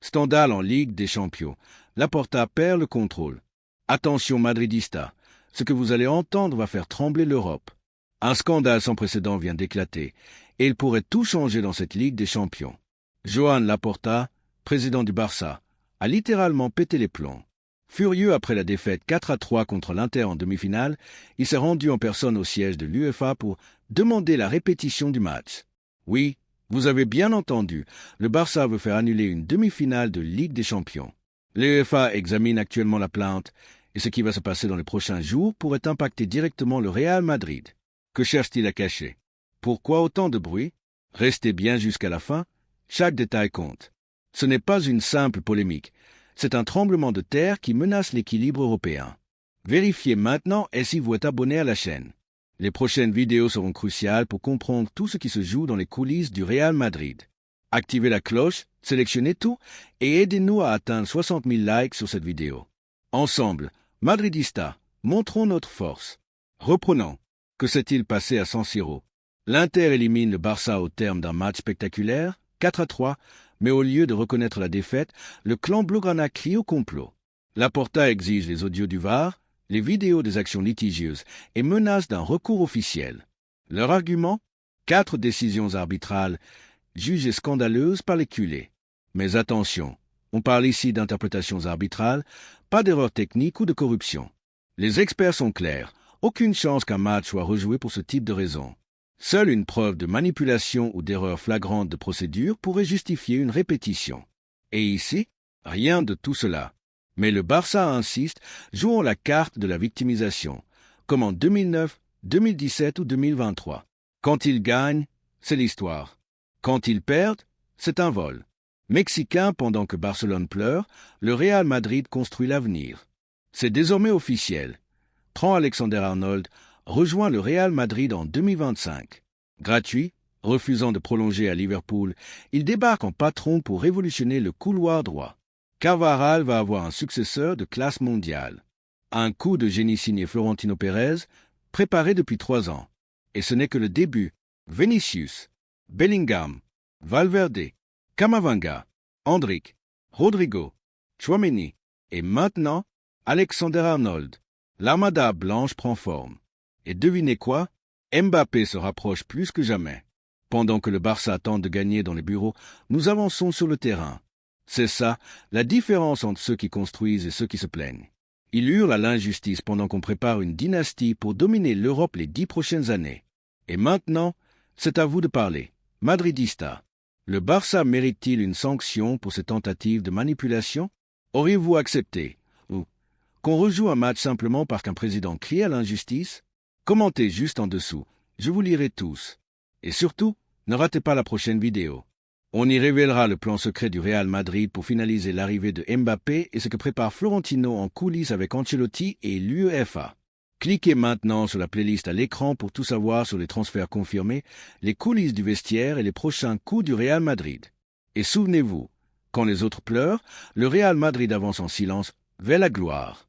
Scandale en Ligue des Champions. Laporta perd le contrôle. Attention madridista, ce que vous allez entendre va faire trembler l'Europe. Un scandale sans précédent vient d'éclater, et il pourrait tout changer dans cette Ligue des Champions. Joan Laporta, président du Barça, a littéralement pété les plombs. Furieux après la défaite 4-3 contre l'Inter en demi-finale, il s'est rendu en personne au siège de l'UEFA pour demander la répétition du match. Oui, vous avez bien entendu, le Barça veut faire annuler une demi-finale de Ligue des Champions. L'UEFA examine actuellement la plainte, et ce qui va se passer dans les prochains jours pourrait impacter directement le Real Madrid. Que cherche-t-il à cacher? Pourquoi autant de bruit? Restez bien jusqu'à la fin, chaque détail compte. Ce n'est pas une simple polémique, c'est un tremblement de terre qui menace l'équilibre européen. Vérifiez maintenant et si vous êtes abonné à la chaîne. Les prochaines vidéos seront cruciales pour comprendre tout ce qui se joue dans les coulisses du Real Madrid. Activez la cloche, sélectionnez tout et aidez-nous à atteindre 60 000 likes sur cette vidéo. Ensemble, Madridista, montrons notre force. Reprenons. Que s'est-il passé à San Siro? L'Inter élimine le Barça au terme d'un match spectaculaire, 4-3, mais au lieu de reconnaître la défaite, le clan blaugrana crie au complot. Laporta exige les audios du VAR, les vidéos des actions litigieuses et menace d'un recours officiel. Leur argument? 4 décisions arbitrales jugées scandaleuses par les culés. Mais attention, on parle ici d'interprétations arbitrales, pas d'erreurs techniques ou de corruption. Les experts sont clairs, aucune chance qu'un match soit rejoué pour ce type de raison. Seule une preuve de manipulation ou d'erreur flagrante de procédure pourrait justifier une répétition. Et ici, rien de tout cela. Mais le Barça insiste, jouons la carte de la victimisation, comme en 2009, 2017 ou 2023. Quand ils gagnent, c'est l'histoire. Quand ils perdent, c'est un vol. Mexicain pendant que Barcelone pleure, le Real Madrid construit l'avenir. C'est désormais officiel. Trent Alexander-Arnold rejoint le Real Madrid en 2025. Gratuit, refusant de prolonger à Liverpool, il débarque en patron pour révolutionner le couloir droit. Carvajal va avoir un successeur de classe mondiale. Un coup de génie signé Florentino Pérez, préparé depuis 3 ans. Et ce n'est que le début. Vinicius, Bellingham, Valverde, Camavinga, Endrick, Rodrigo, Tchouaméni et maintenant Alexander-Arnold. L'armada blanche prend forme. Et devinez quoi? Mbappé se rapproche plus que jamais. Pendant que le Barça tente de gagner dans les bureaux, nous avançons sur le terrain. C'est ça, la différence entre ceux qui construisent et ceux qui se plaignent. Ils hurlent à l'injustice pendant qu'on prépare une dynastie pour dominer l'Europe les 10 prochaines années. Et maintenant, c'est à vous de parler. Madridista, le Barça mérite-t-il une sanction pour ces tentatives de manipulation? Auriez-vous accepté qu'on rejoue un match simplement parce qu'un président crie à l'injustice? Commentez juste en dessous, je vous lirai tous. Et surtout, ne ratez pas la prochaine vidéo. On y révélera le plan secret du Real Madrid pour finaliser l'arrivée de Mbappé et ce que prépare Florentino en coulisses avec Ancelotti et l'UEFA. Cliquez maintenant sur la playlist à l'écran pour tout savoir sur les transferts confirmés, les coulisses du vestiaire et les prochains coups du Real Madrid. Et souvenez-vous, quand les autres pleurent, le Real Madrid avance en silence vers la gloire.